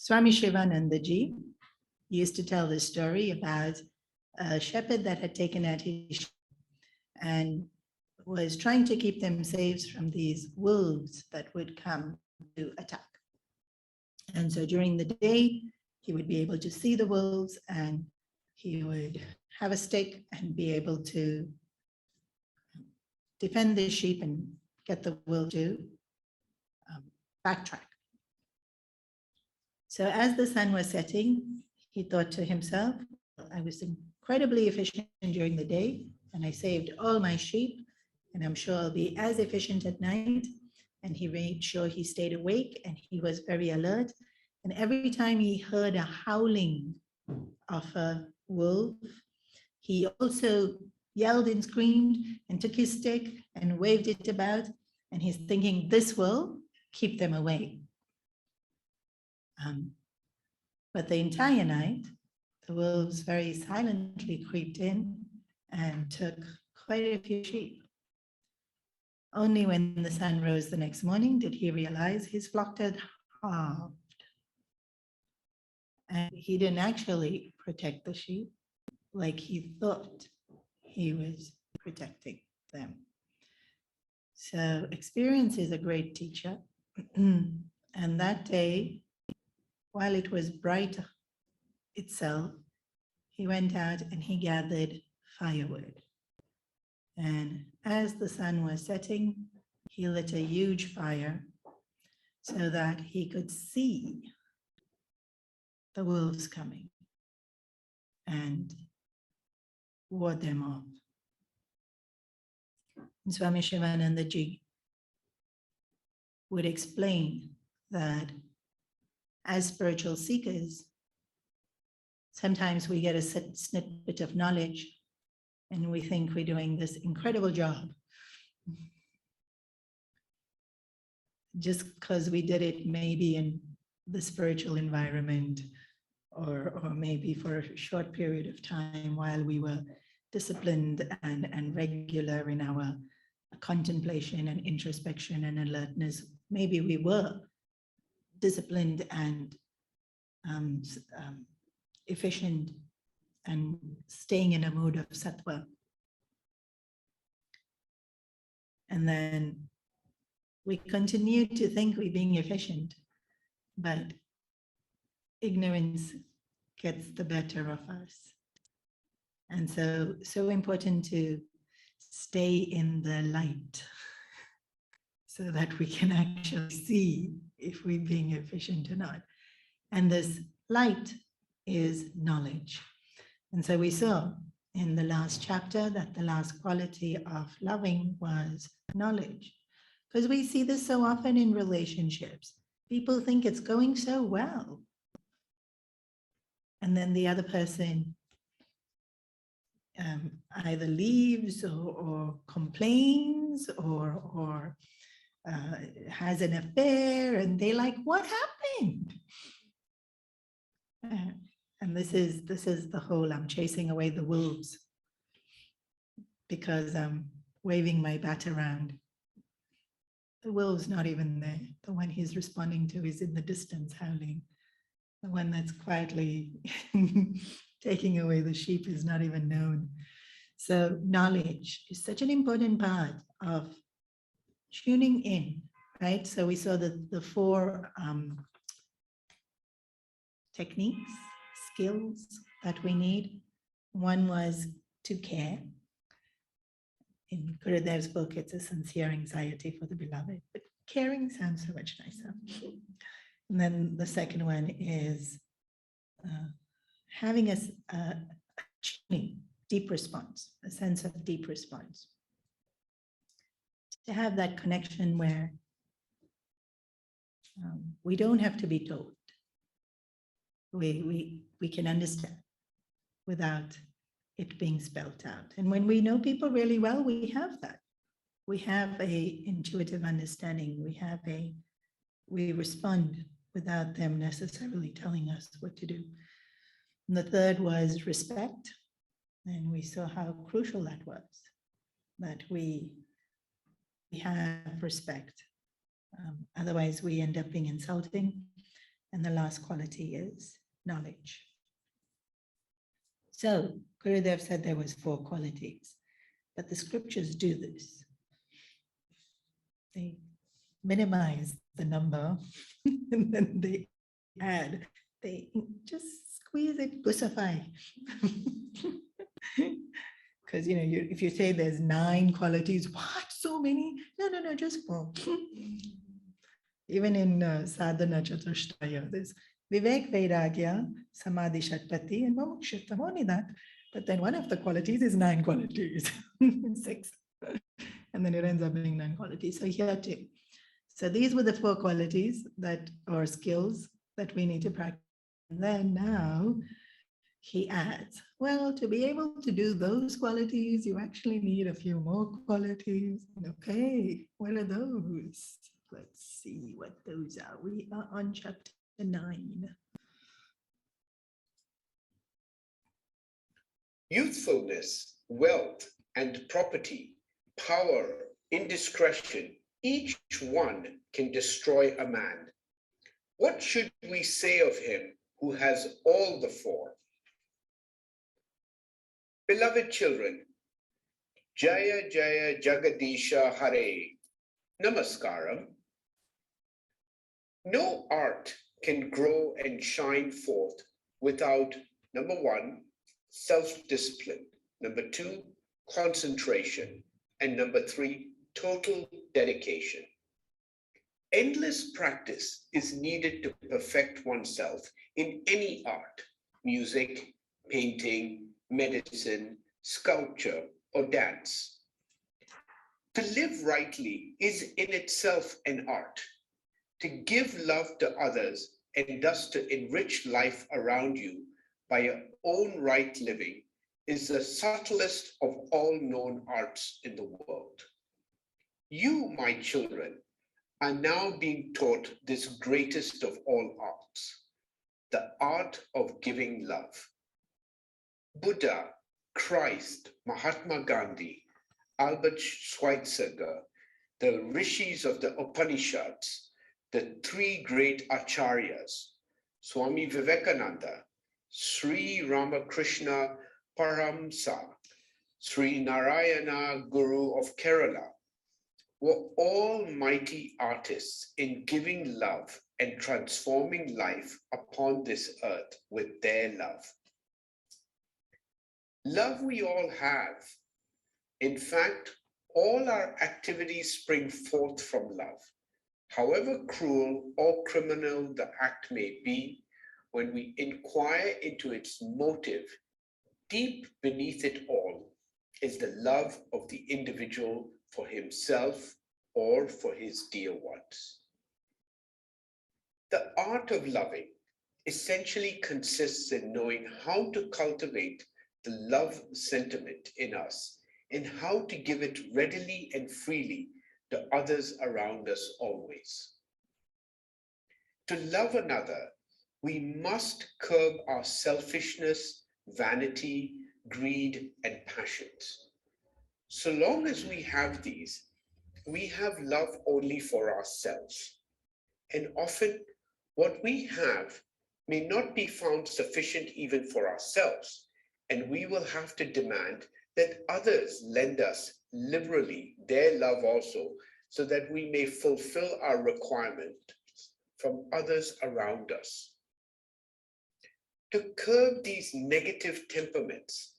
Swami Shivananda ji used to tell this story about a shepherd that had taken out his sheep and was trying to keep them safe from these wolves that would come to attack. And so during the day, he would be able to see the wolves and he would have a stick and be able to defend the sheep and get the wolf to backtrack. So as the sun was setting, he thought to himself, I was incredibly efficient during the day and I saved all my sheep and I'm sure I'll be as efficient at night. And he made sure he stayed awake and he was very alert. And every time he heard a howling of a wolf, he also yelled and screamed and took his stick and waved it about. And he's thinking, this will keep them away. But the entire night, the wolves very silently creeped in and took quite a few sheep. Only when the sun rose the next morning did he realize his flock had halved. And he didn't actually protect the sheep like he thought he was protecting them. So experience is a great teacher. And that day, while it was bright itself, he went out and he gathered firewood. And as the sun was setting, he lit a huge fire so that he could see the wolves coming and ward them off. And Swami Shivananda ji would explain that as spiritual seekers, sometimes we get a snippet of knowledge and we think we're doing this incredible job just because we did it maybe in the spiritual environment or maybe for a short period of time while we were disciplined and regular in our contemplation and introspection and alertness. Maybe we were disciplined and efficient and staying in a mood of sattva. And then we continue to think we're being efficient, but ignorance gets the better of us. And so important to stay in the light so that we can actually see if we're being efficient or not. And this light is knowledge. And so we saw in the last chapter that the last quality of loving was knowledge. Because we see this so often in relationships. People think it's going so well. And then the other person either leaves or complains or has an affair and they're like, what happened? And this is the whole, I'm chasing away the wolves because I'm waving my bat around. The wolf's not even there. The one he's responding to is in the distance howling. The one that's quietly taking away the sheep is not even known. So knowledge is such an important part of tuning in, right? So we saw the four techniques, skills that we need. One was to care. In Gurudev's book, it's a sincere anxiety for the beloved, but caring sounds so much nicer. And then the second one is having a deep response, a sense of deep response. To have that connection where we don't have to be told. We can understand without it being spelled out. And when we know people really well, we have that. We have a intuitive understanding. We respond without them necessarily telling us what to do. And the third was respect. And we saw how crucial that was, that we have respect. Otherwise, we end up being insulting. And the last quality is knowledge. So Gurudev said there was 4 qualities, but the scriptures do this. They minimize the number and then they add, they just squeeze it, pussify. Because if you say there's 9 qualities, what, so many? No, just 4. Even in Sadhana Chatushtaya, there's Vivek, Vairagya, Samadhi, Shatpati, and Mumukshutvam, only that. But then one of the qualities is 9 qualities, 6. And then it ends up being 9 qualities. So here too. So these were the 4 qualities that or skills that we need to practice. And then now he adds, well, to be able to do those qualities, you actually need a few more qualities. Okay, what are those? Let's see what those are. We are on chapter 9. Youthfulness, wealth, and property, power, indiscretion, each one can destroy a man. What should we say of him who has all the 4? Beloved children, Jaya Jaya Jagadisha Hare, Namaskaram. No art can grow and shine forth without, number 1, self-discipline, number 2, concentration, and number 3, total dedication. Endless practice is needed to perfect oneself in any art, music, painting, medicine, sculpture, or dance. To live rightly is in itself an art. To give love to others and thus to enrich life around you by your own right living is the subtlest of all known arts in the world. You, my children, are now being taught this greatest of all arts, the art of giving love. Buddha, Christ, Mahatma Gandhi, Albert Schweitzer, the rishis of the Upanishads, the 3 great acharyas, Swami Vivekananda, Sri Ramakrishna Paramsa, Sri Narayana Guru of Kerala, were all mighty artists in giving love and transforming life upon this earth with their love. Love we all have. In fact, all our activities spring forth from love. However cruel or criminal the act may be, when we inquire into its motive, deep beneath it all is the love of the individual for himself or for his dear ones. The art of loving essentially consists in knowing how to cultivate the love sentiment in us and how to give it readily and freely to others around us always. To love another, we must curb our selfishness, vanity, greed, and passions. So long as we have these, we have love only for ourselves. And often what we have may not be found sufficient even for ourselves, and we will have to demand that others lend us liberally their love also, so that we may fulfill our requirements from others around us. To curb these negative temperaments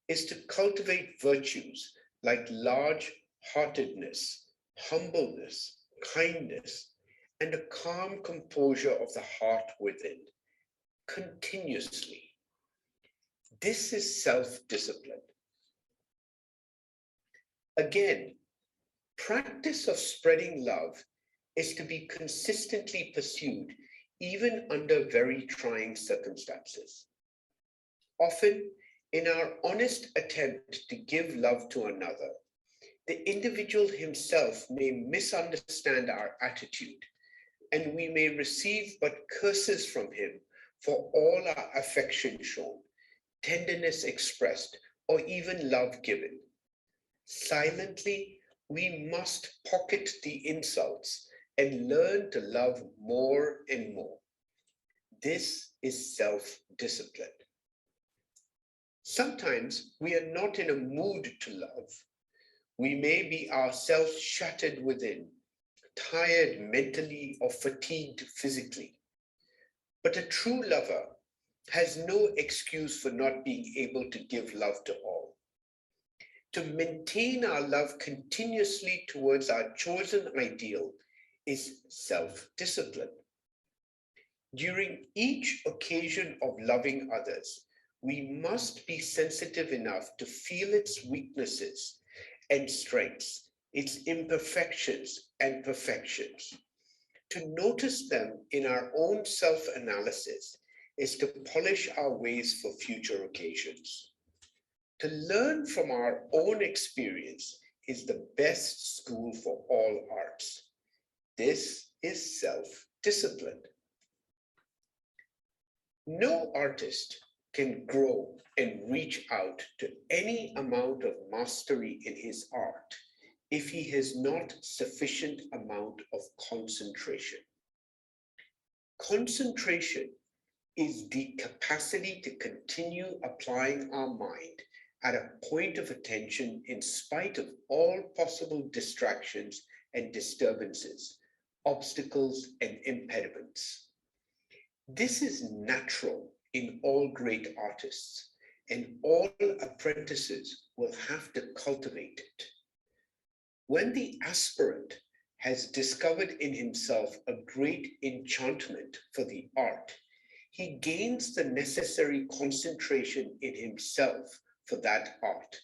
is to cultivate virtues like large-heartedness, humbleness, kindness, and a calm composure of the heart within, continuously. This is self-discipline. Again, practice of spreading love is to be consistently pursued even under very trying circumstances. Often, in our honest attempt to give love to another, the individual himself may misunderstand our attitude, and we may receive but curses from him for all our affection shown, tenderness expressed, or even love given. Silently, we must pocket the insults and learn to love more and more. This is self-discipline. Sometimes we are not in a mood to love. We may be ourselves shattered within, tired mentally or fatigued physically. But a true lover has no excuse for not being able to give love to all. To maintain our love continuously towards our chosen ideal is self-discipline. During each occasion of loving others, we must be sensitive enough to feel its weaknesses and strengths, its imperfections and perfections. To notice them in our own self-analysis is to polish our ways for future occasions. To learn from our own experience is the best school for all arts. This is self-discipline. No artist can grow and reach out to any amount of mastery in his art if he has not sufficient amount of concentration. Concentration is the capacity to continue applying our mind at a point of attention in spite of all possible distractions and disturbances, obstacles and impediments. This is natural in all great artists, and all apprentices will have to cultivate it. When the aspirant has discovered in himself a great enchantment for the art, he gains the necessary concentration in himself for that art.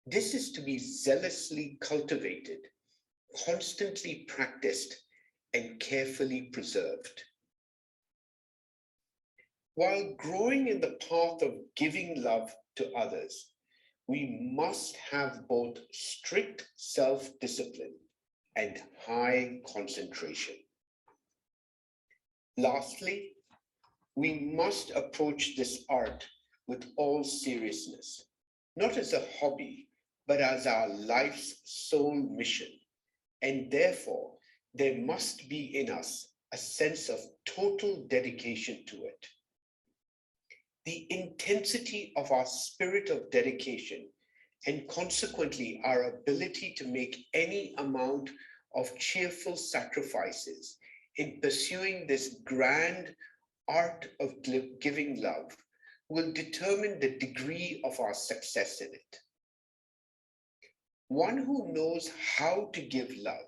This is to be zealously cultivated, constantly practiced, and carefully preserved. While growing in the path of giving love to others, we must have both strict self-discipline and high concentration. Lastly, we must approach this art with all seriousness, not as a hobby, but as our life's sole mission. And therefore, there must be in us a sense of total dedication to it. The intensity of our spirit of dedication and consequently our ability to make any amount of cheerful sacrifices in pursuing this grand art of giving love will determine the degree of our success in it. One who knows how to give love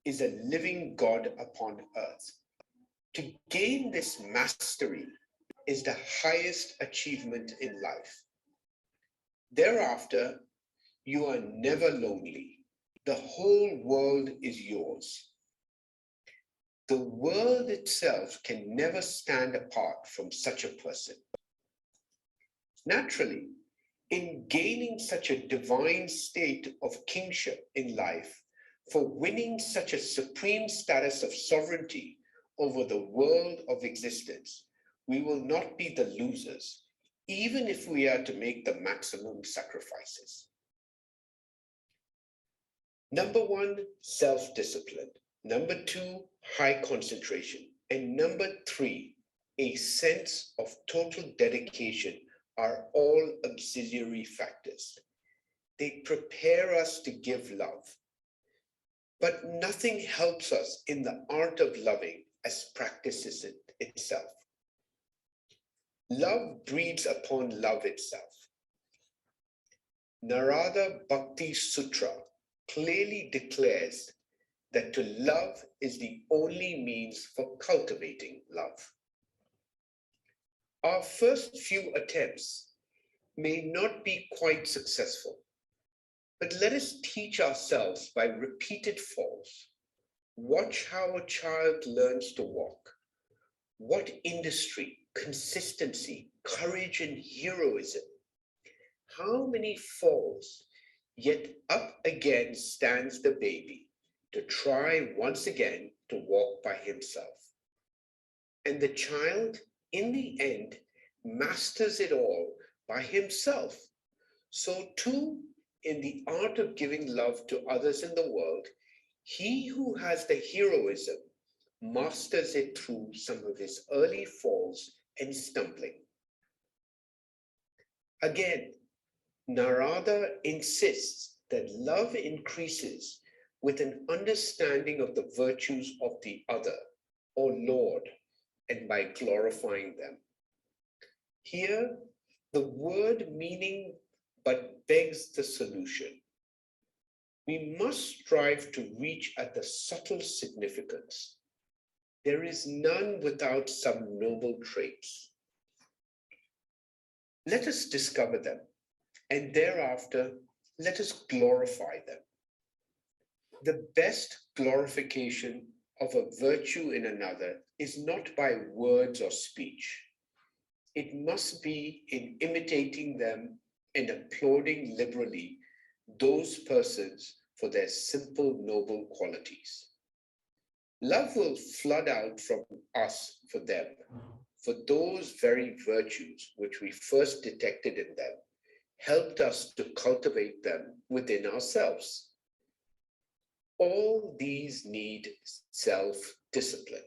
is a living God upon earth. To gain this mastery is the highest achievement in life. Thereafter, you are never lonely. The whole world is yours. The world itself can never stand apart from such a person. Naturally, in gaining such a divine state of kingship in life, for winning such a supreme status of sovereignty over the world of existence, we will not be the losers, even if we are to make the maximum sacrifices. Number one, self-discipline. Number two, high concentration. And number three, a sense of total dedication are all auxiliary factors. They prepare us to give love. But nothing helps us in the art of loving as practice itself. Love breeds upon love itself. Narada Bhakti Sutra clearly declares that to love is the only means for cultivating love. Our first few attempts may not be quite successful, but let us teach ourselves by repeated falls. Watch how a child learns to walk. What industry, consistency, courage, and heroism. How many falls, yet up again stands the baby to try once again to walk by himself. And the child, in the end, masters it all by himself. So too, in the art of giving love to others in the world, he who has the heroism masters it through some of his early falls and stumbling. Again, Narada insists that love increases with an understanding of the virtues of the other, or Lord, and by glorifying them. Here, the word meaning but begs the solution. We must strive to reach at the subtle significance. There is none without some noble traits. Let us discover them, and thereafter, let us glorify them. The best glorification of a virtue in another is not by words or speech. It must be in imitating them and applauding liberally those persons for their simple, noble qualities. Love will flood out from us for them, for those very virtues which we first detected in them, helped us to cultivate them within ourselves. All these need self-discipline.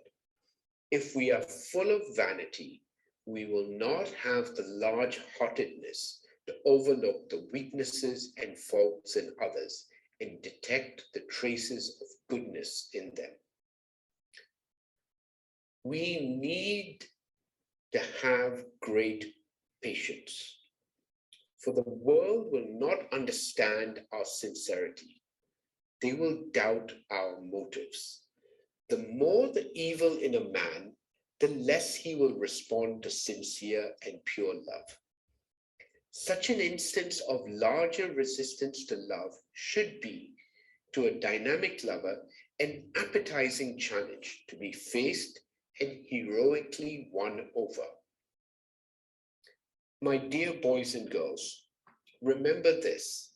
If we are full of vanity, we will not have the large-heartedness to overlook the weaknesses and faults in others and detect the traces of goodness in them. We need to have great patience, for the world will not understand our sincerity. They will doubt our motives. The more the evil in a man, the less he will respond to sincere and pure love. Such an instance of larger resistance to love should be, to a dynamic lover, an appetizing challenge to be faced and heroically won over. My dear boys and girls, remember this.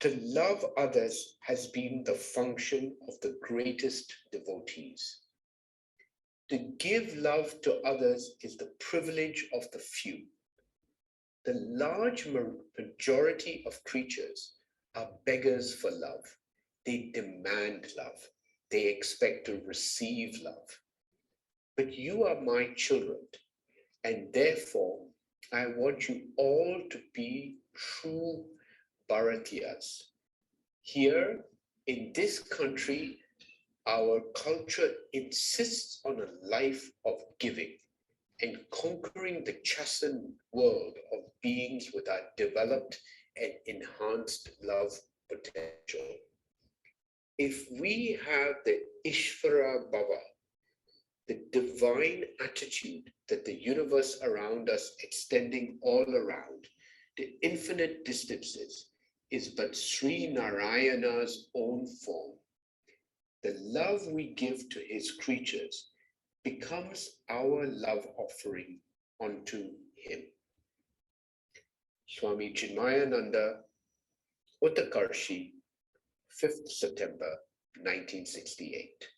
To love others has been the function of the greatest devotees. To give love to others is the privilege of the few. The large majority of creatures are beggars for love. They demand love. They expect to receive love. But you are my children, and therefore I want you all to be true Bharatiyas. Here in this country, our culture insists on a life of giving and conquering the chastened world of beings with our developed and enhanced love potential. If we have the Ishvara Bhava, the divine attitude that the universe around us, extending all around, the infinite distances, is but Sri Narayana's own form. The love we give to his creatures becomes our love offering unto him. Swami Chinmaya, Uttakarshi, 5th September 1968.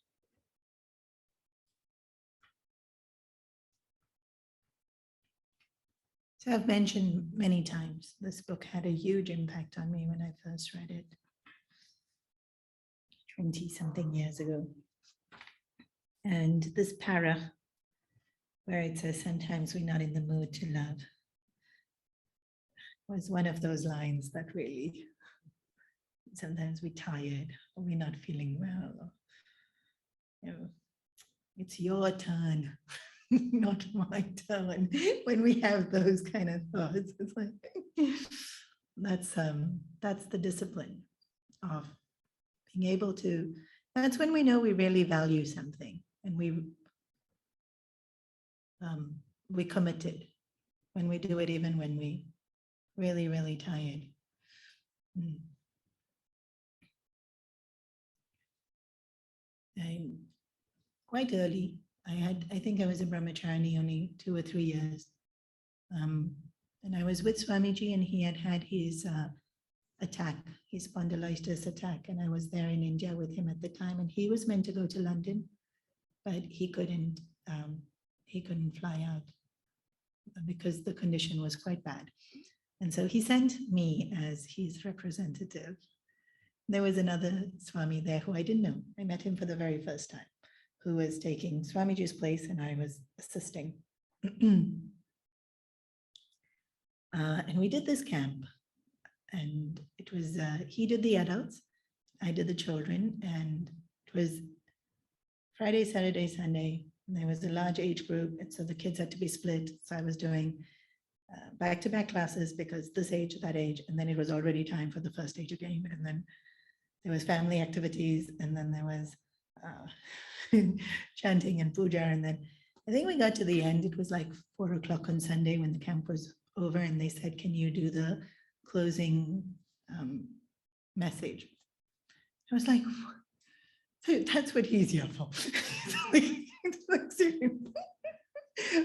So I've mentioned many times, this book had a huge impact on me when I first read it 20-something years ago. And this para, where it says, sometimes we're not in the mood to love, was one of those lines that really, sometimes we're tired, or we're not feeling well, or, you know, it's your turn, not my turn. When we have those kind of thoughts, it's like, that's the discipline of being able to, that's when we know we really value something and we're committed, when we do it even when we really, really tired. Quite early, I think I was a brahmachari only 2 or 3 years. And I was with Swamiji, and he had his attack, his spondylitis attack. And I was there in India with him at the time, and he was meant to go to London, but he couldn't fly out because the condition was quite bad. And so he sent me as his representative. There was another Swami there who I didn't know. I met him for the very first time. who was taking Swamiji's place and I was assisting. And we did this camp, and it was, he did the adults, I did the children, and it was Friday, Saturday, Sunday. And there was a large age group, and so the kids had to be split. So I was doing back-to-back classes because this age, that age, and then it was already time for the first age again. And then there was family activities, and then there was chanting and puja. And then I think we got to the end. It was like 4 o'clock on Sunday when the camp was over, and they said, "Can you do the closing message?" I was like, "That's what he's here for."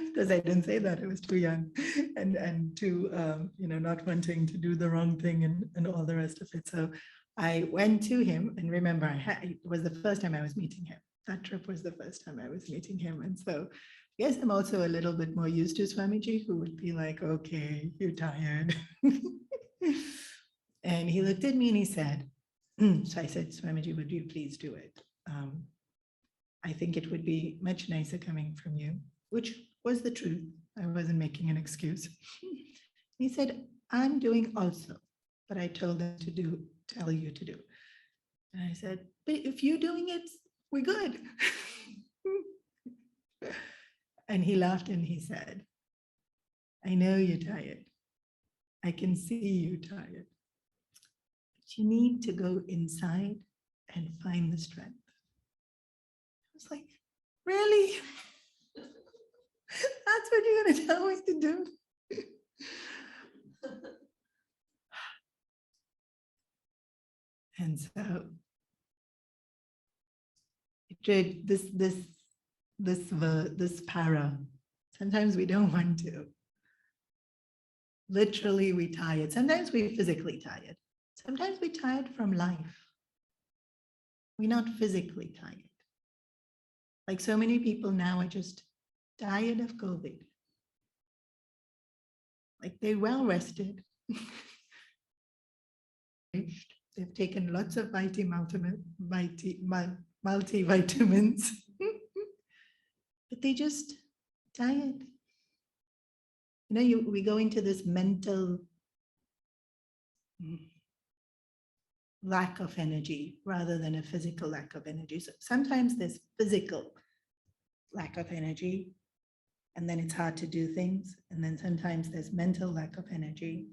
Because I didn't say that, I was too young and too, not wanting to do the wrong thing and all the rest of it. So I went to him, and remember, it was the first time I was meeting him. That trip was the first time I was meeting him. And so I guess I'm also a little bit more used to Swamiji, who would be like, "Okay, you're tired." And he looked at me and he said, so I said, "Swamiji, would you please do it? I think it would be much nicer coming from you," which was the truth. I wasn't making an excuse. He said, "I'm doing also, but I told them to tell you to do." And I said, "But if you're doing it, we're good." And he laughed and he said, "I know you're tired. I can see you tired. But you need to go inside and find the strength." I was like, "Really? That's what you're going to tell me to do?" And so this para, sometimes we don't want to. Literally, we tired. Sometimes we're physically tired. Sometimes we're tired from life. We're not physically tired. Like so many people now are just tired of COVID. Like they're well rested. They've taken lots of multivitamins, but they just tired. We go into this mental lack of energy rather than a physical lack of energy. So sometimes there's physical lack of energy, and then it's hard to do things. And then sometimes there's mental lack of energy,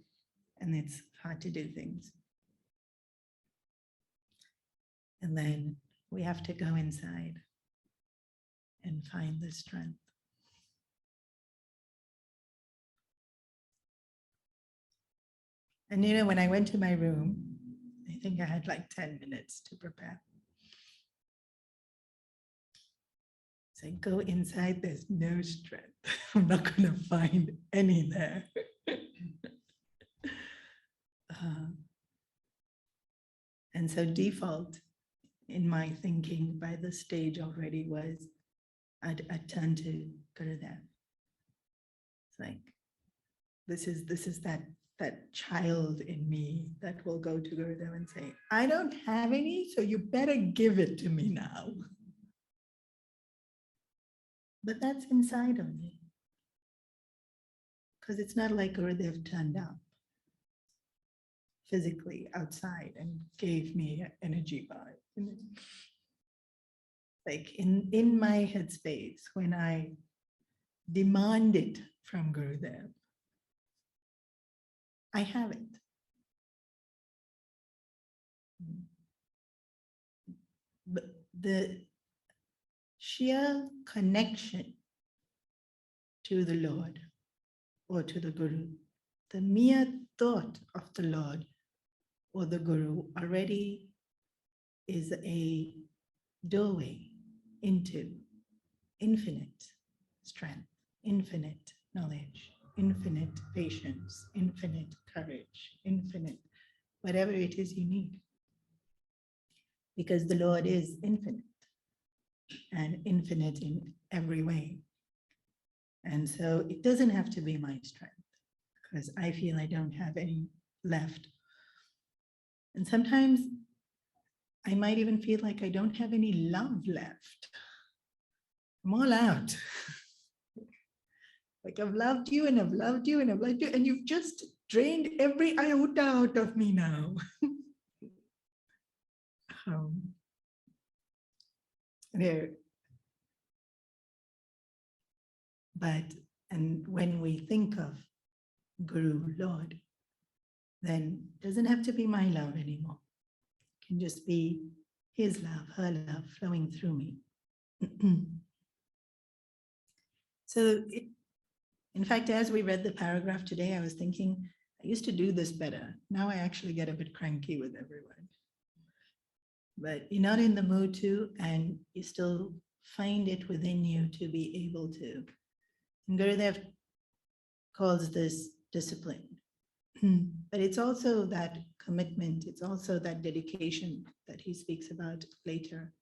and it's hard to do things. And then we have to go inside and find the strength. And when I went to my room, I think I had like 10 minutes to prepare. So go inside, there's no strength. I'm not going to find any there. And so default in my thinking by this stage already was I'd turn to Gurudev. It's like, this is that child in me that will go to Gurudev and say, "I don't have any, so you better give it to me now." But that's inside of me. Because it's not like Gurudev turned up physically outside and gave me an energy bar. Like in my headspace, when I demand it from Gurudev, I have it. But the sheer connection to the Lord or to the Guru, the mere thought of the Lord or the Guru already is a doorway into infinite strength, infinite knowledge, infinite patience, infinite courage, infinite whatever it is you need. Because the Lord is infinite and infinite in every way. And so it doesn't have to be my strength because I feel I don't have any left. And sometimes I might even feel like I don't have any love left. I'm all out. Like I've loved you and I've loved you and I've loved you, and you've just drained every iota out of me now. There. But, and when we think of Guru, Lord, then it doesn't have to be my love anymore. It can just be his love, her love flowing through me. So, in fact, as we read the paragraph today, I was thinking, I used to do this better. Now I actually get a bit cranky with everyone. But you're not in the mood to, and you still find it within you to be able to. And Gurudev calls this discipline. But it's also that commitment, it's also that dedication that he speaks about later.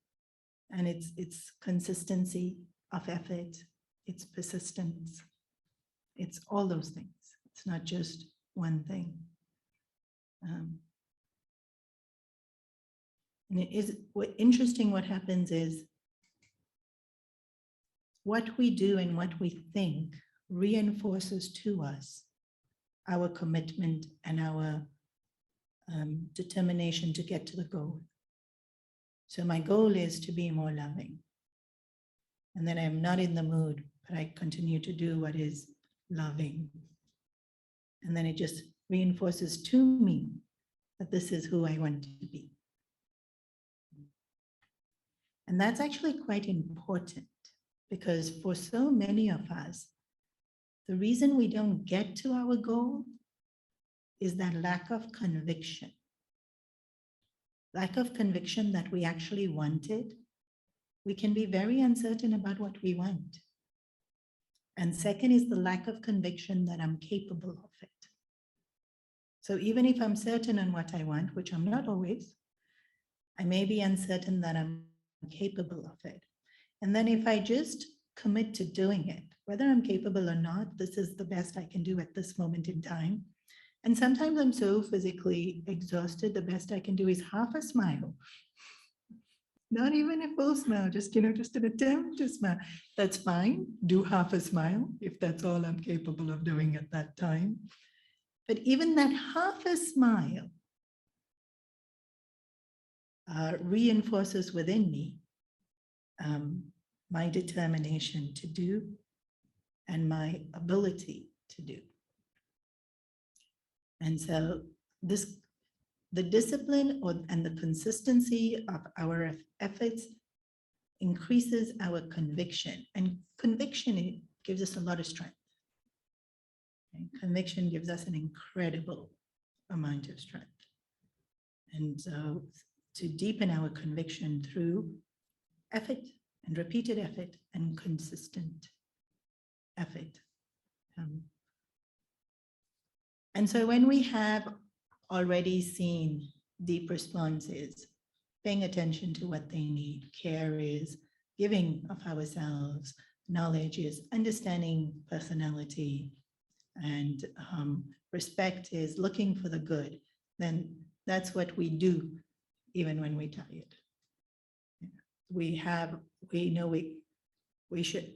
And it's consistency of effort, it's persistence, it's all those things. It's not just one thing. And it is interesting what happens is what we do and what we think reinforces to us our commitment and our determination to get to the goal. So my goal is to be more loving. And then I'm not in the mood, but I continue to do what is loving. And then it just reinforces to me that this is who I want to be. And that's actually quite important, because for so many of us, the reason we don't get to our goal is that lack of conviction. Lack of conviction that we actually want it. We can be very uncertain about what we want. And second is the lack of conviction that I'm capable of it. So even if I'm certain on what I want, which I'm not always, I may be uncertain that I'm capable of it. And then if I just commit to doing it, whether I'm capable or not, this is the best I can do at this moment in time. And sometimes I'm so physically exhausted, the best I can do is half a smile. Not even a full smile, just an attempt to smile. That's fine. Do half a smile if that's all I'm capable of doing at that time. But even that half a smile reinforces within me my determination to do and my ability to do. And so the discipline and the consistency of our efforts increases our conviction. And conviction, it gives us a lot of strength. And conviction gives us an incredible amount of strength. And so to deepen our conviction through effort and repeated effort and consistent effort. And so when we have already seen deep responses, paying attention to what they need, care is giving of ourselves, knowledge is understanding personality, and respect is looking for the good, then that's what we do even when we're tired. We know we should.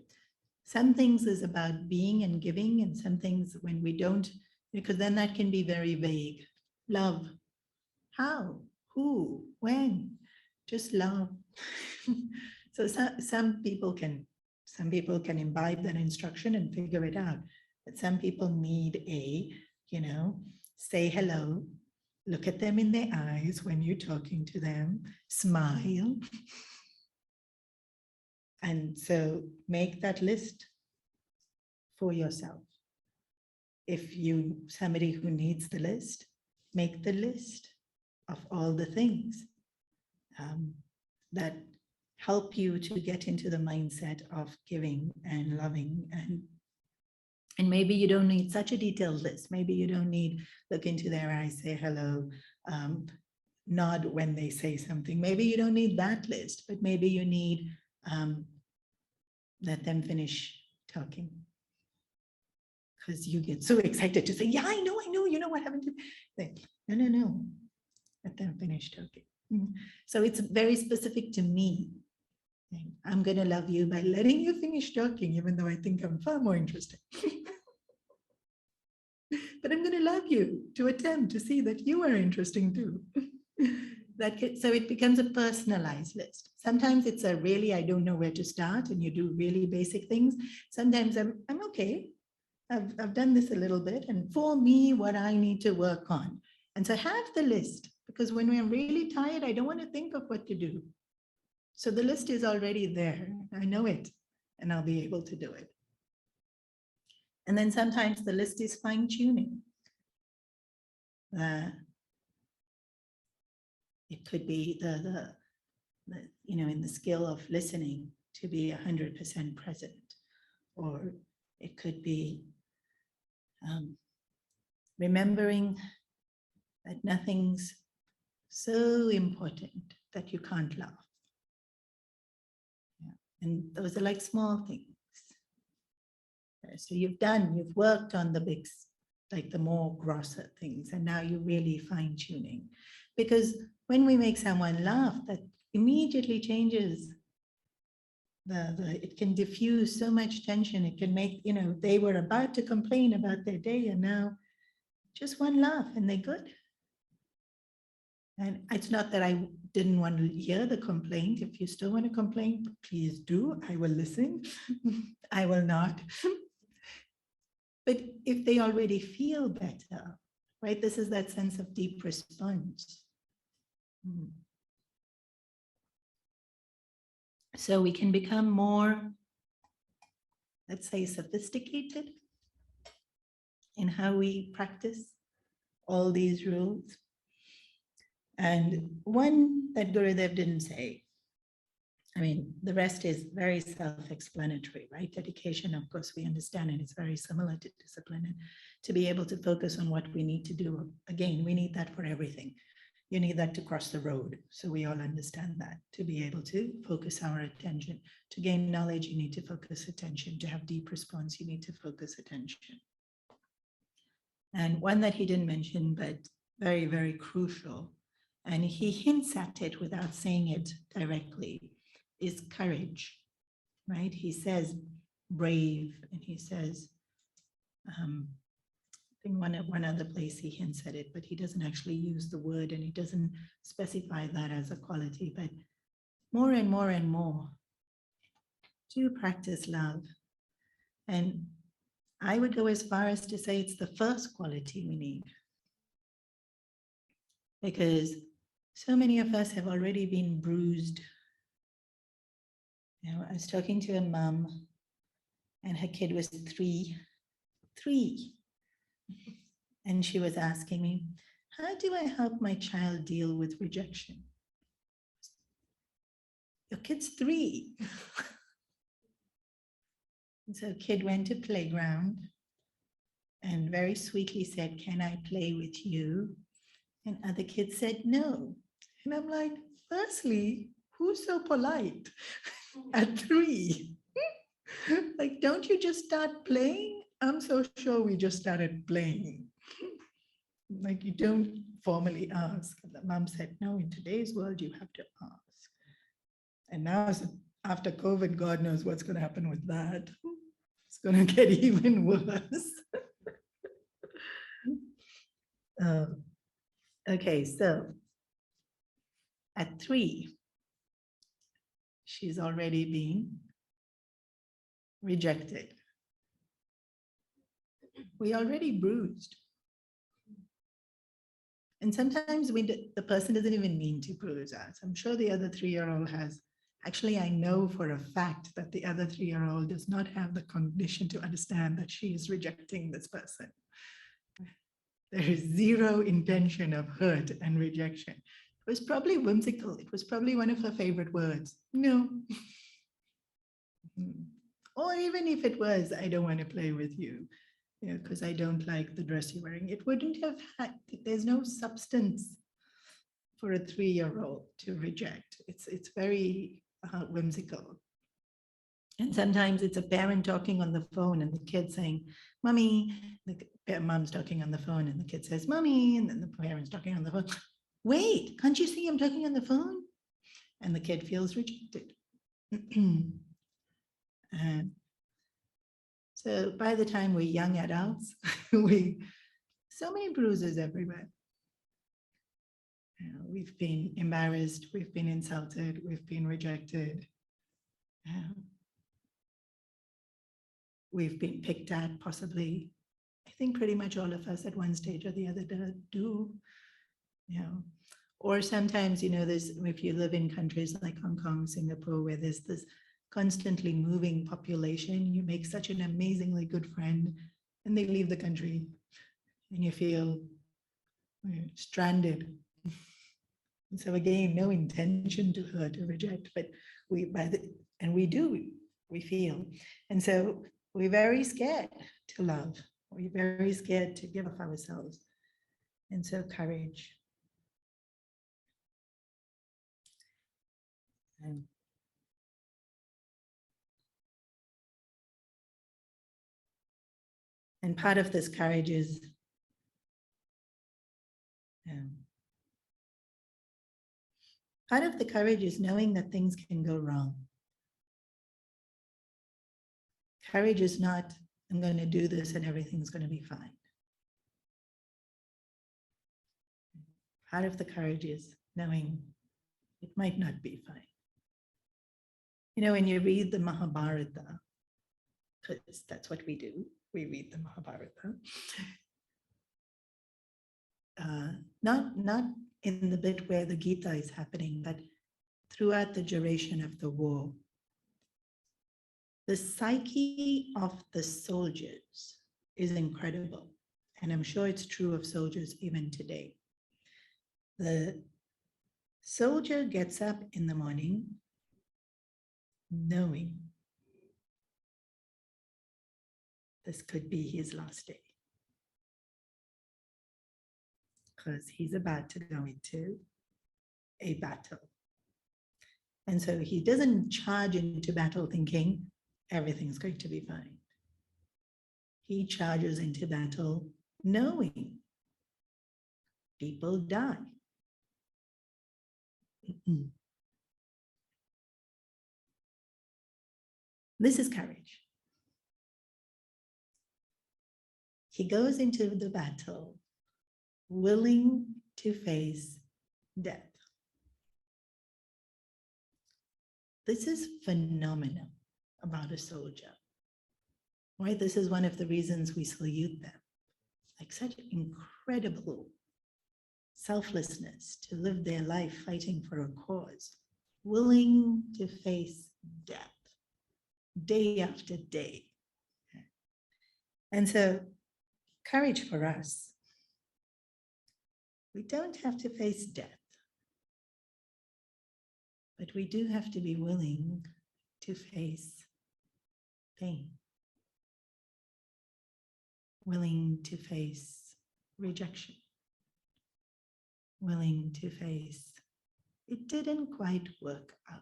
Some things is about being and giving, and some things when we don't, because then that can be very vague. Love, how, who, when, just love. So some people can imbibe that instruction and figure it out, but some people need say hello, look at them in their eyes when you're talking to them, smile. And so make that list for yourself. If somebody who needs the list, make the list of all the things that help you to get into the mindset of giving and loving. And maybe you don't need such a detailed list. Maybe you don't need look into their eyes, say hello, nod when they say something. Maybe you don't need that list, but maybe you need let them finish talking. Because you get so excited to say, yeah, I know, you know what happened to me. No, let them finish talking. So it's very specific to me. saying, I'm going to love you by letting you finish talking, even though I think I'm far more interesting. But I'm going to love you to attempt to see that you are interesting too. So it becomes a personalized list. Sometimes it's a really, I don't know where to start, and you do really basic things. Sometimes I'm okay. I've done this a little bit, and for me, what I need to work on. And so have the list, because when we're really tired, I don't want to think of what to do. So the list is already there. I know it, and I'll be able to do it. And then sometimes the list is fine-tuning. It could be the in the skill of listening to be 100% present, or it could be remembering that nothing's so important that you can't laugh. Yeah. And those are like small things. So you've worked on the big, like the more grosser things, and now you're really fine-tuning. Because when we make someone laugh, that immediately changes it can diffuse so much tension. It can make, they were about to complain about their day, and now just one laugh and they're good. And it's not that I didn't want to hear the complaint. If you still want to complain, please do. I will listen. I will not. But if they already feel better, right? This is that sense of deep response. So we can become more, let's say, sophisticated in how we practice all these rules. And one that Gurudev didn't say, I mean, the rest is very self-explanatory, right? Dedication, of course, we understand, and it's very similar to discipline. And to be able to focus on what we need to do, again, we need that for everything. You need that to cross the road. So we all understand that. To be able to focus our attention. To gain knowledge, you need to focus attention. To have deep response, you need to focus attention. And one that he didn't mention, but very, very crucial, and he hints at it without saying it directly, is courage, right? He says brave, and he says, I think one other place he hints at it, but he doesn't actually use the word, and he doesn't specify that as a quality. But more and more and more, do practice love. And I would go as far as to say it's the first quality we need. Because so many of us have already been bruised. I was talking to a mom, and her kid was three. And she was asking me, how do I help my child deal with rejection? Your kid's 3. And so kid went to playground and very sweetly said, can I play with you? And other kids said no. And I'm like, firstly, who's so polite at 3? Like, don't you just start playing? I'm so sure we just started playing. Like, you don't formally ask. And the mom said, no, in today's world, you have to ask. And now, after COVID, God knows what's going to happen with that. It's going to get even worse. Okay, so at 3, she's already being rejected. We already bruised. And sometimes the person doesn't even mean to bruise us. I'm sure the other 3-year-old has. Actually, I know for a fact that the other 3-year-old does not have the cognition to understand that she is rejecting this person. There is zero intention of hurt and rejection. It was probably whimsical. It was probably one of her favorite words. No. Or even if it was, I don't want to play with you, because I don't like the dress you're wearing. It wouldn't have had, there's no substance for a 3-year-old to reject. It's very whimsical. And sometimes it's a parent talking on the phone and the kid saying, mommy, the mom's talking on the phone and the kid says, mommy, and then the parent's talking on the phone. Wait, can't you see I'm talking on the phone? And the kid feels rejected. And so by the time we're young adults, we so many bruises everywhere. We've been embarrassed, we've been insulted, we've been rejected. We've been picked at, possibly. I think pretty much all of us at one stage or the other do. Or sometimes, there's, if you live in countries like Hong Kong, Singapore, where there's this constantly moving population, you make such an amazingly good friend and they leave the country and you feel stranded. And so again, no intention to hurt or reject, but we feel. And so we're very scared to love. We're very scared to give of ourselves. And so courage. And part of this courage is part of the courage is knowing that things can go wrong. Courage is not, I'm going to do this and everything's going to be fine. Part of the courage is knowing it might not be fine. When you read the Mahabharata, because that's what we do, we read the Mahabharata. Not in the bit where the Gita is happening, but throughout the duration of the war. The psyche of the soldiers is incredible. And I'm sure it's true of soldiers even today. The soldier gets up in the morning knowing this could be his last day, because he's about to go into a battle. And so he doesn't charge into battle thinking everything's going to be fine. He charges into battle knowing people die. This is courage. He goes into the battle willing to face death. This is phenomenal about a soldier, right? This is one of the reasons we salute them. Like such incredible selflessness to live their life fighting for a cause, willing to face death day after day. And so courage for us, we don't have to face death, but we do have to be willing to face pain, willing to face rejection, willing to face it didn't quite work out.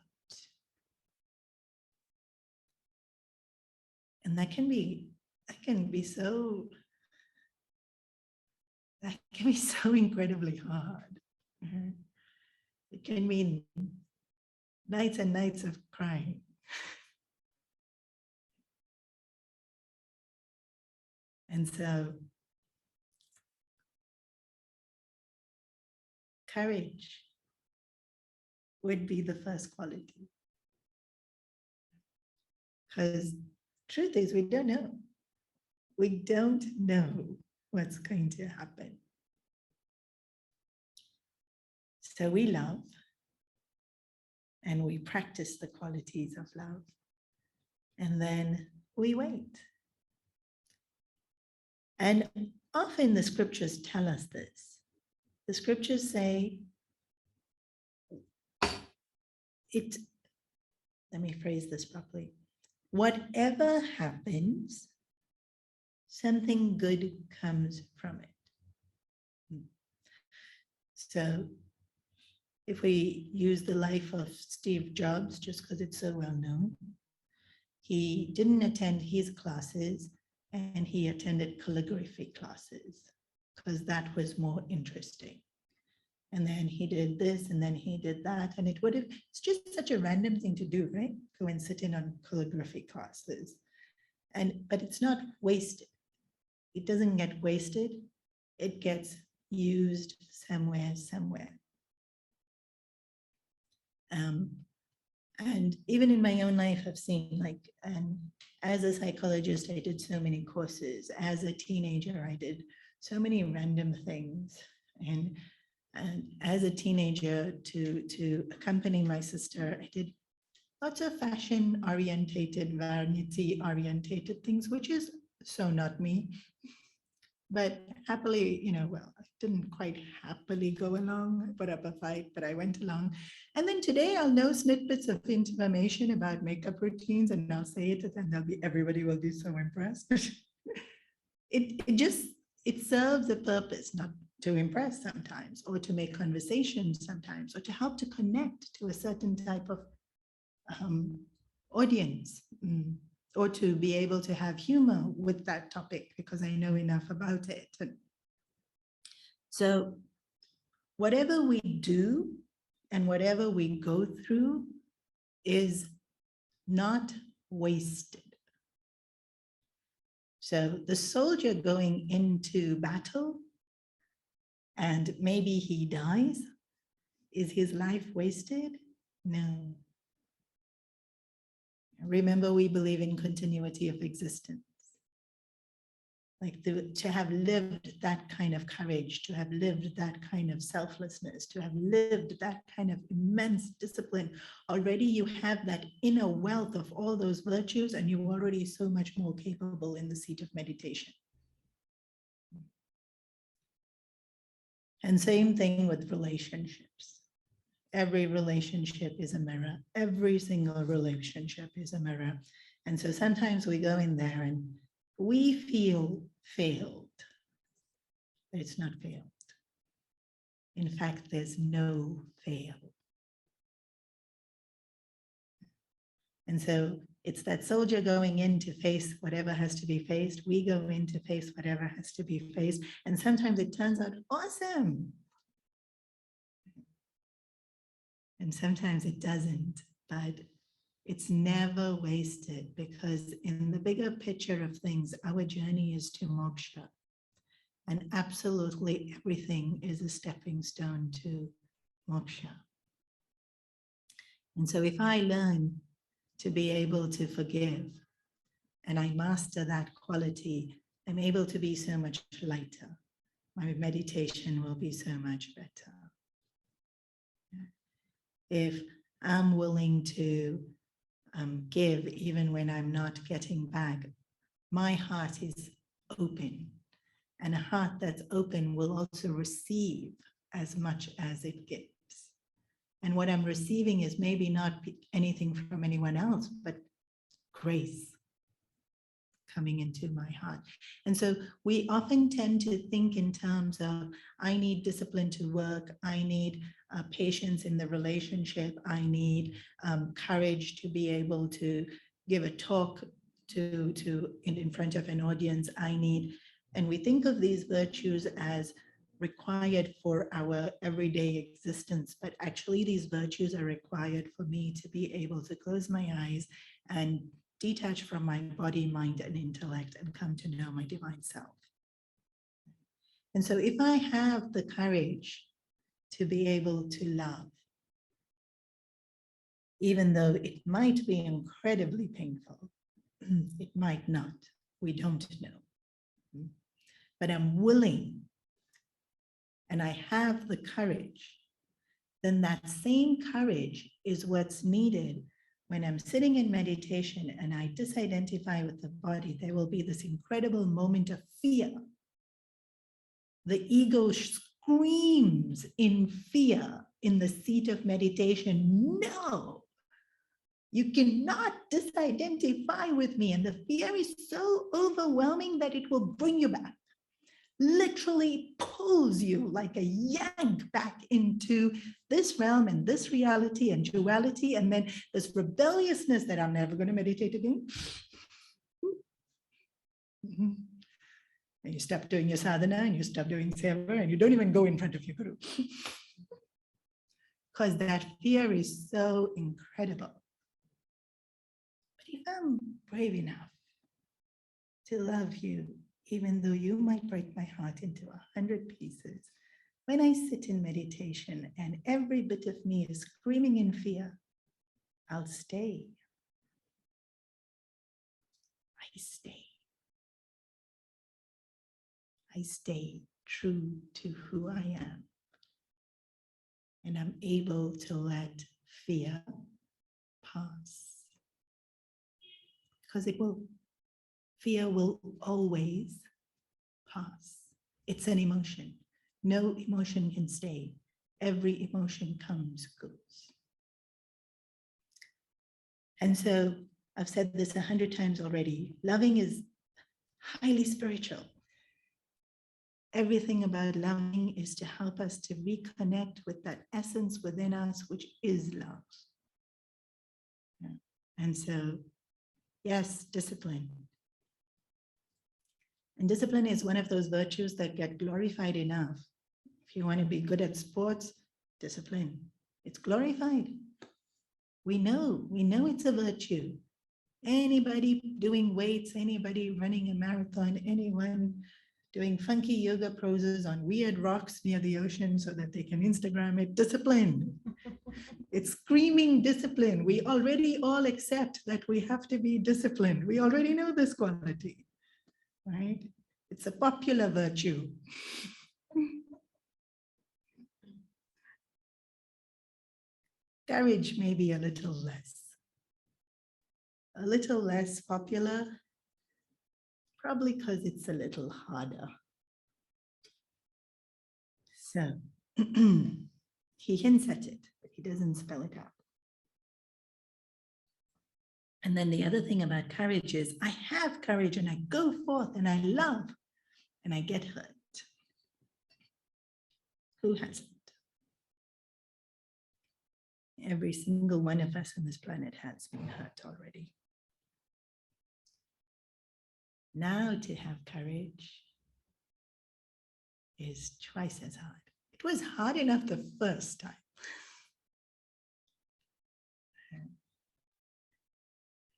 And that can be so incredibly hard. It can mean nights and nights of crying. And so courage would be the first quality. Because truth is, we don't know. We don't know what's going to happen. So we love and we practice the qualities of love. And then we wait. And often the scriptures tell us this. The scriptures say, let me phrase this properly. Whatever happens, something good comes from it. So if we use the life of Steve Jobs, just because it's so well known, he didn't attend his classes and he attended calligraphy classes because that was more interesting. And then he did this, and then he did that. And it would have, it's just such a random thing to do, right? Go and sit in on calligraphy classes. But it's not wasted. It doesn't get wasted. It gets used somewhere. And even in my own life, I've seen, like, as a psychologist, I did so many courses. As a teenager, I did so many random things. And as a teenager, to accompany my sister, I did lots of fashion orientated, vanity orientated things, which is so not me. But happily, well, I didn't quite happily go along. I put up a fight, but I went along. And then today I'll know snippets of information about makeup routines, and I'll say it, and everybody will be so impressed. It serves a purpose, not to impress sometimes, or to make conversations sometimes, or to help to connect to a certain type of audience, or to be able to have humor with that topic because I know enough about it. And so whatever we do and whatever we go through is not wasted. So the soldier going into battle and maybe he dies, is his life wasted? No. Remember, we believe in continuity of existence. Like to have lived that kind of courage, to have lived that kind of selflessness, to have lived that kind of immense discipline, already you have that inner wealth of all those virtues, and you're already so much more capable in the seat of meditation. And same thing with relationships. Every relationship is a mirror. Every single relationship is a mirror. And so sometimes we go in there and we feel failed, but it's not failed. In fact, there's no fail. And so it's that soldier going in to face whatever has to be faced. We go in to face whatever has to be faced. And sometimes it turns out awesome. And sometimes it doesn't, but it's never wasted, because in the bigger picture of things, our journey is to moksha. And absolutely everything is a stepping stone to moksha. And so if I learn to be able to forgive, and I master that quality, I'm able to be so much lighter. My meditation will be so much better. If I'm willing to give even when I'm not getting back, my heart is open. And a heart that's open will also receive as much as it gives. And what I'm receiving is maybe not anything from anyone else, but grace coming into my heart. And so we often tend to think in terms of, I need discipline to work, I need patience in the relationship, I need courage to be able to give a talk in front of an audience, I need, and we think of these virtues as required for our everyday existence, but actually these virtues are required for me to be able to close my eyes and detach from my body, mind, and intellect and come to know my divine self. And so if I have the courage to be able to love, even though it might be incredibly painful, it might not, we don't know. But I'm willing and I have the courage, then that same courage is what's needed when I'm sitting in meditation and I disidentify with the body. There will be this incredible moment of fear. The ego screams in fear in the seat of meditation, no, you cannot disidentify with me. And the fear is so overwhelming that it will bring you back. Literally pulls you like a yank back into this realm and this reality and duality, and then this rebelliousness that I'm never going to meditate again. And you stop doing your sadhana and you stop doing seva and you don't even go in front of your guru. because that fear is so incredible. But if I'm brave enough to love you, even though you might break my heart into 100 pieces, when I sit in meditation and every bit of me is screaming in fear, I'll stay. I stay. I stay true to who I am. And I'm able to let fear pass. Because it will. Fear will always pass. It's an emotion. No emotion can stay. Every emotion comes, goes. And so I've said this 100 times already. Loving is highly spiritual. Everything about loving is to help us to reconnect with that essence within us, which is love. And so, yes, discipline. And discipline is one of those virtues that get glorified enough. If you want to be good at sports, discipline. It's glorified. We know it's a virtue. Anybody doing weights, anybody running a marathon, anyone doing funky yoga poses on weird rocks near the ocean so that they can Instagram it, discipline. It's screaming discipline. We already all accept that we have to be disciplined. We already know this quality, right? It's a popular virtue. Courage may be a little less popular, probably because it's a little harder. So he hints at it, but he doesn't spell it out. And then the other thing about courage is I have courage and I go forth and I love and I get hurt. Who hasn't? Every single one of us on this planet has been hurt already. Now to have courage is twice as hard. It was hard enough the first time.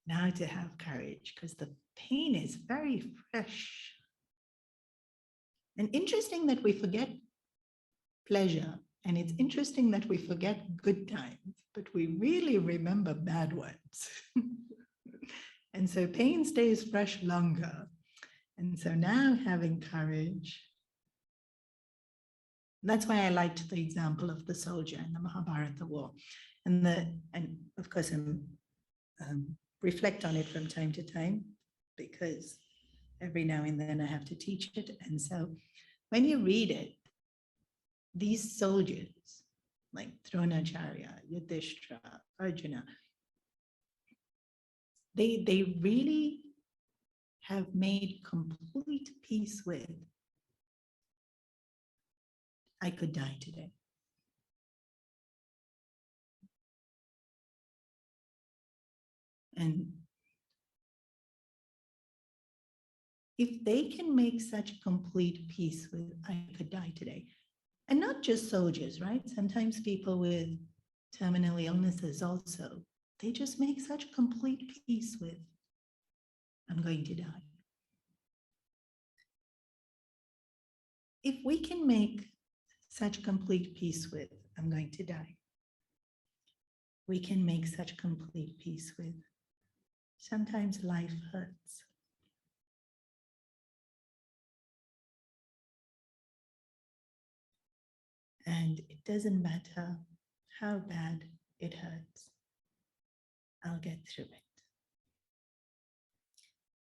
Now to have courage, because the pain is very fresh. And interesting that we forget pleasure, and it's interesting that we forget good times, but we really remember bad ones. And so pain stays fresh longer. And so now having courage, that's why I liked the example of the soldier in the Mahabharata war. And of course, reflect on it from time to time, because every now and then I have to teach it. And so when you read it, these soldiers, like Dronacharya, Yudhishthira, Arjuna, they really have made complete peace with, I could die today. And if they can make such complete peace with, I could die today, and not just soldiers, right? Sometimes people with terminal illnesses also, they just make such complete peace with, I'm going to die. If we can make such complete peace with, I'm going to die, we can make such complete peace with, sometimes life hurts. And it doesn't matter how bad it hurts, I'll get through it.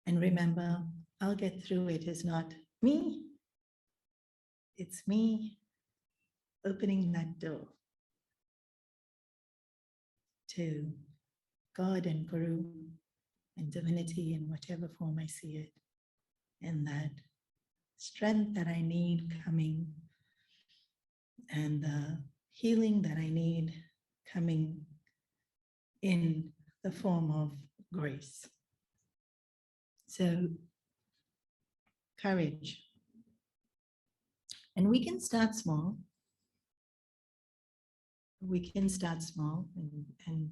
And remember, I'll get through it is not me, it's me opening that door to God and Guru and divinity in whatever form I see it, and that strength that I need coming, and the healing that I need coming in the form of grace. So, courage. And we can start small. we can start small and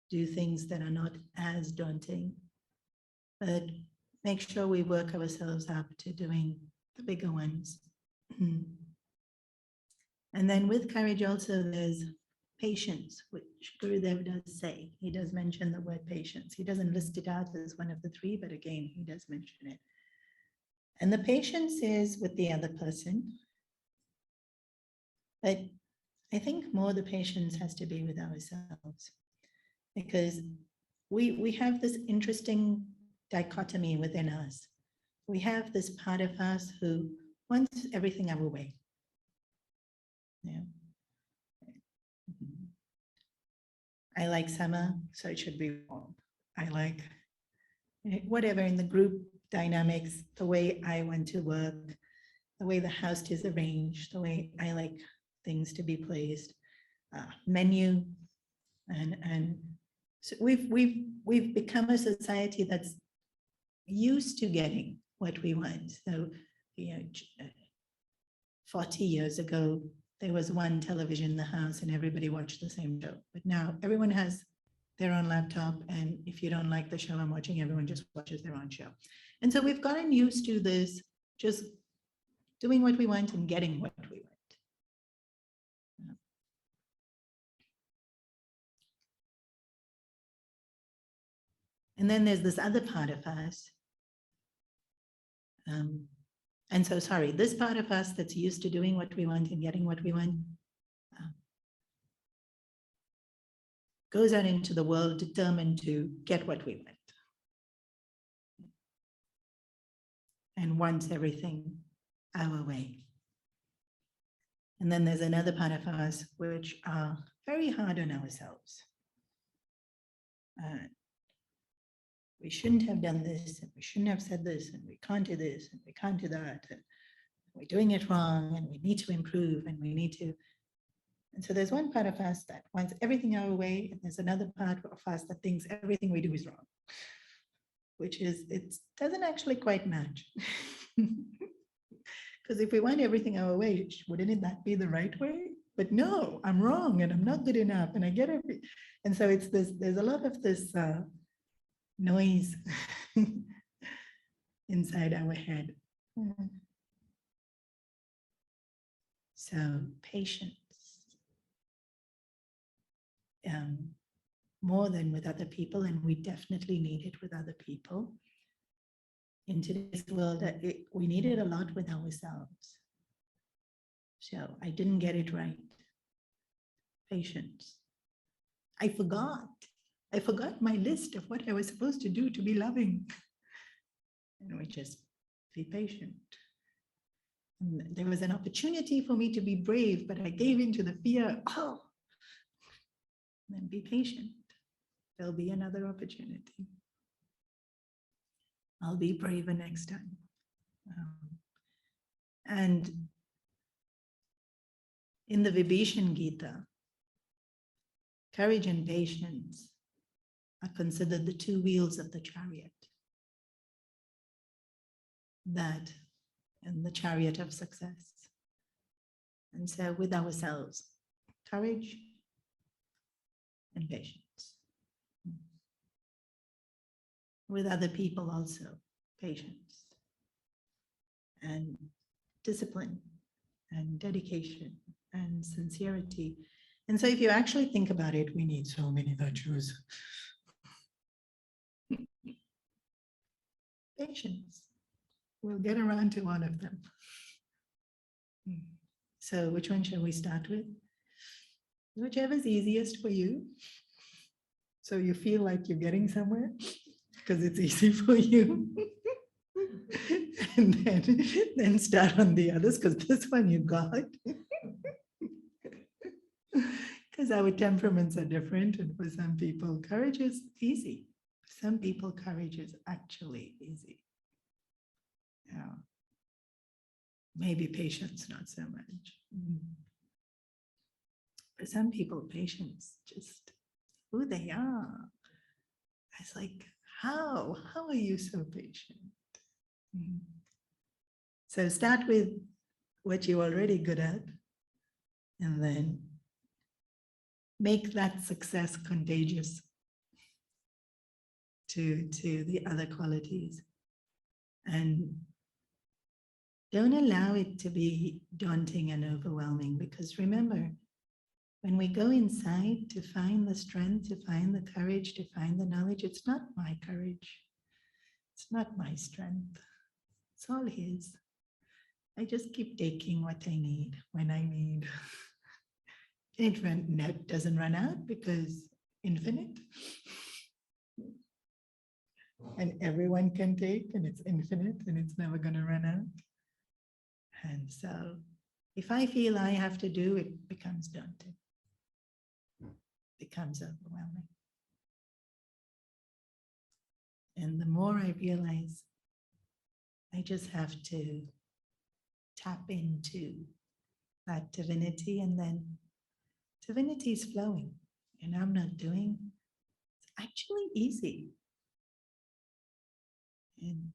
do things that are not as daunting, but make sure we work ourselves up to doing the bigger ones. And then with courage also there's patience, which Gurudev does say. He does mention the word patience. He doesn't list it out as one of the three, but again, he does mention it. And the patience is with the other person. But I think more the patience has to be with ourselves, because we have this interesting dichotomy within us. We have this part of us who wants everything our way. Yeah. I like summer, so it should be warm. I like whatever in the group dynamics, the way I want to work, the way the house is arranged, the way I like things to be placed, menu, and so we've become a society that's used to getting what we want. So, 40 years ago, there was one television in the house and everybody watched the same show. But now everyone has their own laptop, and if you don't like the show I'm watching, everyone just watches their own show. And so we've gotten used to this, just doing what we want and getting what we want. And then there's this other part of us. And so, sorry, this part of us that's used to doing what we want and getting what we want goes out into the world determined to get what we want and wants everything our way. And then there's another part of us which are very hard on ourselves. We shouldn't have done this, and we shouldn't have said this, and we can't do this, and we can't do that, and we're doing it wrong, and we need to improve, and we need to. And so there's one part of us that wants everything our way, and there's another part of us that thinks everything we do is wrong, which is, it doesn't actually quite match. Because if we want everything our way, wouldn't that be the right way? But no, I'm wrong, and I'm not good enough, and I get everything. And so it's this, there's a lot of this noise inside our head. So patience, more than with other people, and we definitely need it with other people. In today's world, we need it a lot with ourselves. So I didn't get it right. Patience. I forgot my list of what I was supposed to do to be loving. And we just be patient. And there was an opportunity for me to be brave, but I gave in to the fear. Oh, and then be patient. There'll be another opportunity. I'll be braver next time. And in the Vibhishan Gita, courage and patience are considered the two wheels of the chariot. That and the chariot of success. And so with ourselves, courage and patience. With other people also, patience and discipline and dedication and sincerity. And so if you actually think about it, we need so many virtues. Patience. We'll get around to one of them. So which one shall we start with? Whichever's easiest for you. So you feel like you're getting somewhere because it's easy for you. And then start on the others because this one you got. Because our temperaments are different, and for some people, courage is easy. For some people, courage is actually easy. Yeah. Maybe patience, not so much. For some people, patience, just who they are. It's like, how are you so patient? So start with what you're already good at, And then make that success contagious to the other qualities. And don't allow it to be daunting and overwhelming, because remember, when we go inside to find the strength, to find the courage, to find the knowledge, it's not my courage. It's not my strength. It's all His. I just keep taking what I need when I need. It doesn't run out because infinite. And everyone can take, and it's infinite, and it's never going to run out. And so if I feel I have to do, it becomes daunting. Becomes overwhelming. And the more I realize I just have to tap into that divinity, and then divinity is flowing, and I'm not doing. It's actually easy and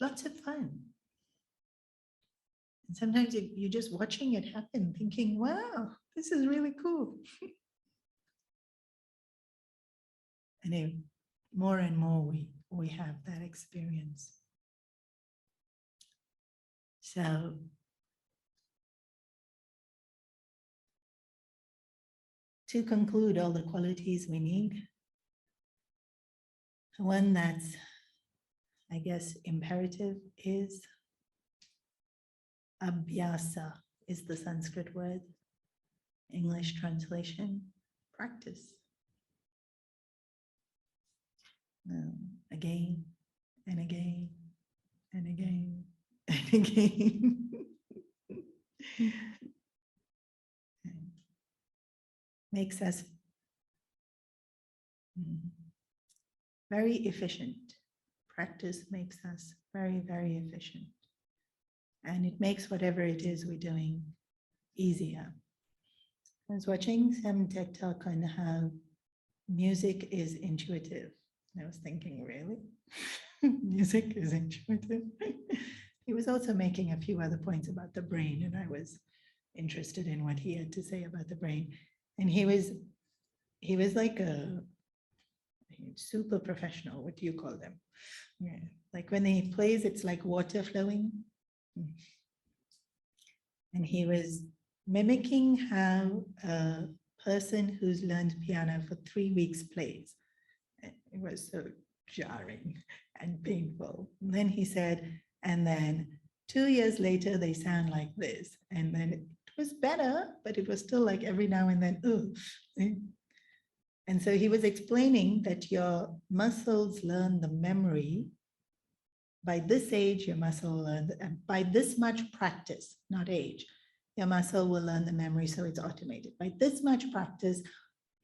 lots of fun. And sometimes you're just watching it happen, thinking, wow, this is really cool. And more and more we have that experience. So to conclude all the qualities we need, one that's, I guess, imperative is abhyasa, is the Sanskrit word. English translation, practice. Again and again and again and again. Makes us very efficient. Practice makes us very, very efficient. And it makes whatever it is we're doing easier. I was watching some TED Talk on how music is intuitive. And I was thinking, really? Music is intuitive? He was also making a few other points about the brain, and I was interested in what he had to say about the brain. And he was like a super professional. What do you call them? Yeah. Like when he plays, it's like water flowing. And he was mimicking how a person who's learned piano for 3 weeks plays. It was so jarring and painful. And then he said, and then 2 years later, they sound like this. And then it was better, but it was still like every now and then, oh. And so he was explaining that your muscles learn the memory. By this age, your muscle will learn, and by this much practice, not age, your muscle will learn the memory, so it's automated. By this much practice,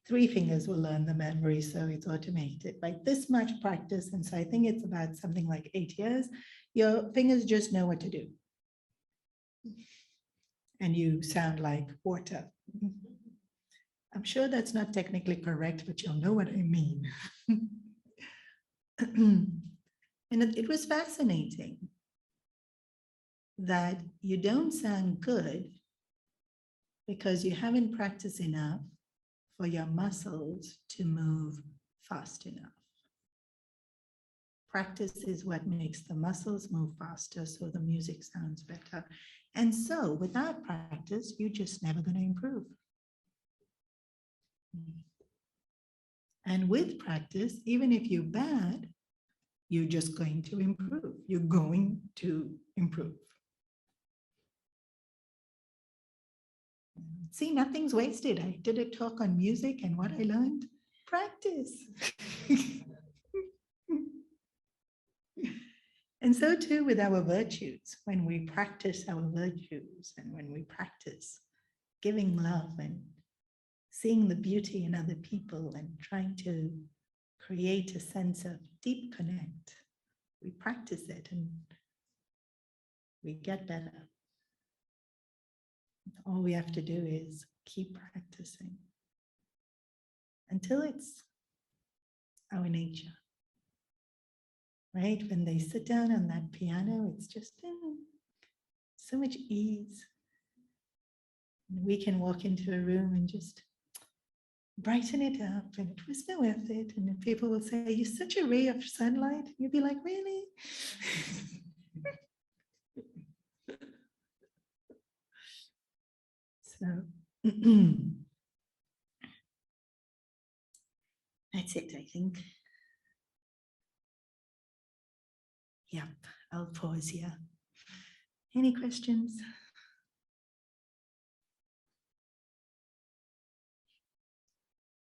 3 fingers will learn the memory, so it's automated. By this much practice, and so I think it's about something like 8 years, your fingers just know what to do. And you sound like water. I'm sure that's not technically correct, but you'll know what I mean. And it was fascinating that you don't sound good because you haven't practiced enough for your muscles to move fast enough. Practice is what makes the muscles move faster, so the music sounds better. And so without practice, you're just never going to improve. And with practice, even if you're bad, you're just going to improve. You're going to improve. See, nothing's wasted. I did a talk on music, and what I learned, practice. And so too with our virtues, when we practice our virtues, and when we practice giving love and seeing the beauty in other people and trying to create a sense of deep connect, we practice it and we get better. All we have to do is keep practicing until it's our nature. Right? When they sit down on that piano, it's just so much ease. We can walk into a room and just brighten it up, and it was not worth it. And then people will say, "You're such a ray of sunlight." You'll be like, "Really?" So that's it, I think. Yep, I'll pause here. Any questions?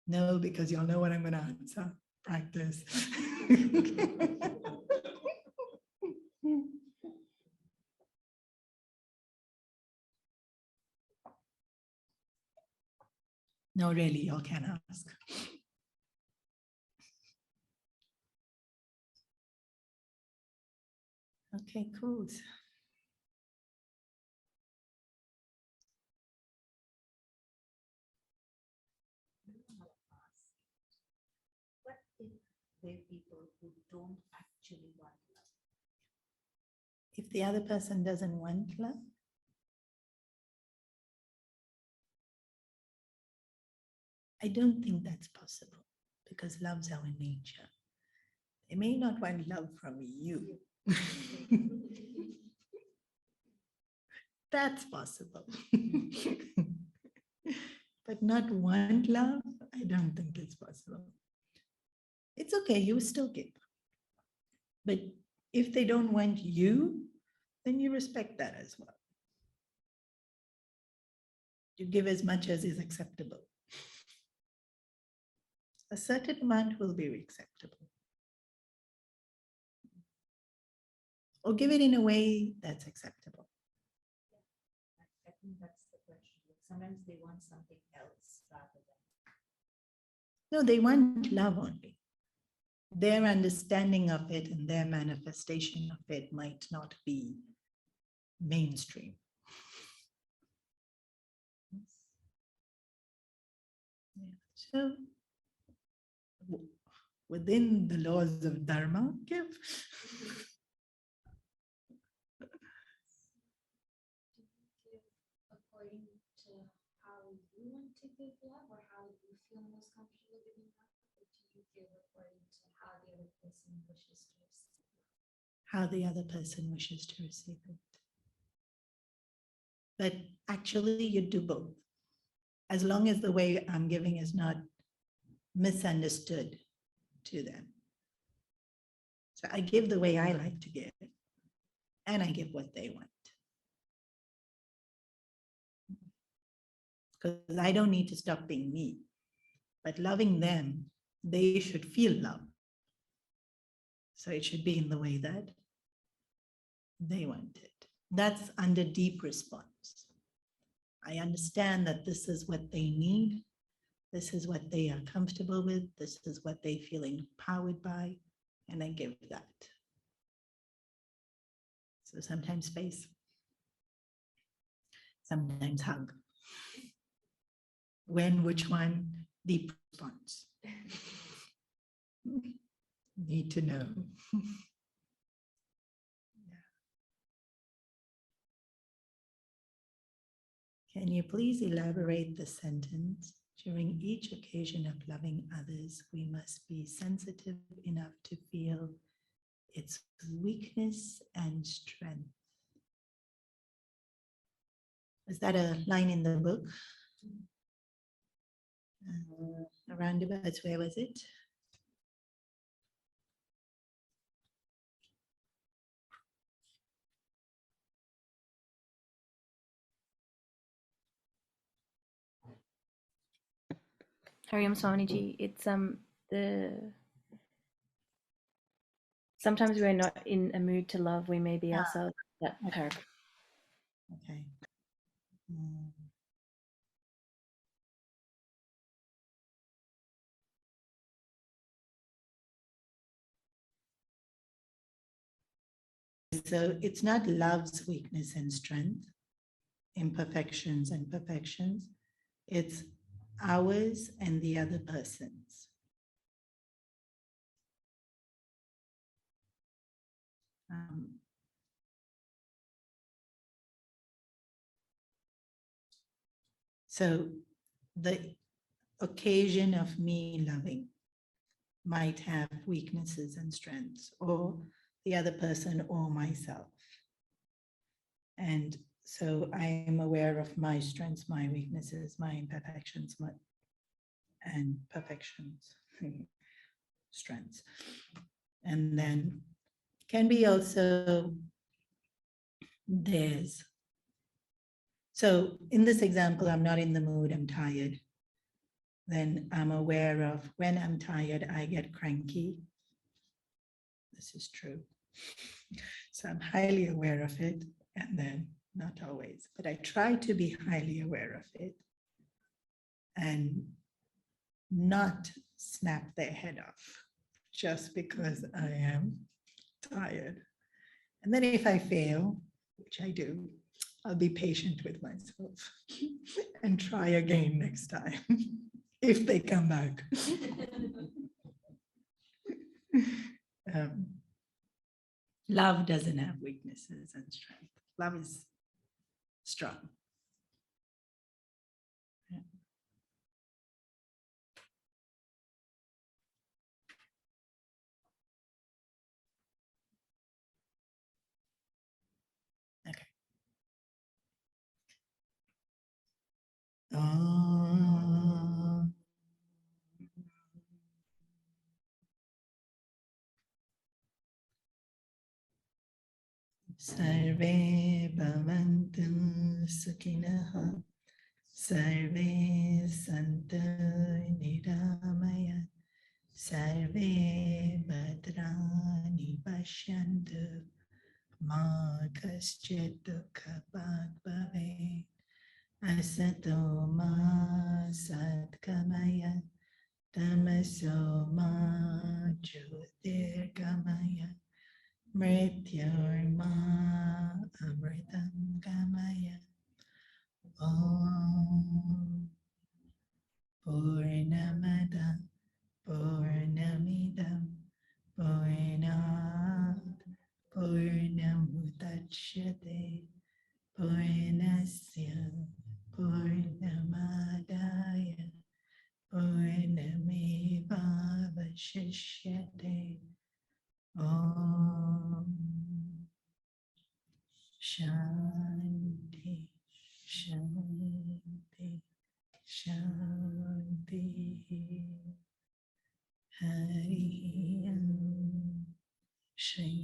No, because you'll know what I'm going to answer. Practice. No, really, y'all can ask. Okay, cool. What if there are people who don't actually want love? If the other person doesn't want love, I don't think that's possible, because love's our nature. They may not want love from you. That's possible. But not want love, I don't think it's possible. It's okay, you still give. But if they don't want you, then you respect that as well. You give as much as is acceptable. A certain amount will be acceptable. Or give it in a way that's acceptable. I think that's the question. Sometimes they want something else rather than. No, they want love only. Their understanding of it and their manifestation of it might not be mainstream. Yeah. So, within the laws of Dharma, give. According to how you want to give love, or how you feel most comfortable giving love, or do you give according to how the other person wishes to receive it? How the other person wishes to receive it. But actually, you do both. As long as the way I'm giving is not misunderstood to them. So I give the way I like to give, and I give what they want. Because I don't need to stop being me. But loving them, they should feel love. So it should be in the way that they want it. That's under deep response. I understand that this is what they need. This is what they are comfortable with. This is what they feel empowered by. And I give that. So sometimes space, sometimes hug. When, which one? Deep response. Need to know. Can you please elaborate the sentence? During each occasion of loving others, we must be sensitive enough to feel its weakness and strength. Is that a line in the book? Around about, where was it? Hariam Swaminiji, it's the sometimes we're not in a mood to love, we may be ourselves. That paragraph. Okay. So it's not love's weakness and strength, imperfections and perfections. It's ours and the other person's. So the occasion of me loving might have weaknesses and strengths, or the other person or myself. And so I am aware of my strengths, my weaknesses, my imperfections, and perfections, strengths. And then can be also theirs. So in this example, I'm not in the mood, I'm tired. Then I'm aware of when I'm tired, I get cranky. This is true. So I'm highly aware of it, and then not always, but I try to be highly aware of it and not snap their head off just because I am tired. And then if I fail, which I do, I'll be patient with myself and try again next time if they come back. Love doesn't have weaknesses and strength. Love is strong. Yeah. Okay. Sarve bhavantu sukhinah, sarve santu niramaya, sarve bhadrani pashyantu, ma kaschit dukha bhave, asato ma satkamaya, tamaso ma jyotirgamaya, mrityorma amritam gamaya. Om Purnamada Purnamidam Purnat Purnamudachyate Purnasya Purnamadaya Purnamevavashishyate. Om Shanti Shanti Shanti. Hari Om. Shri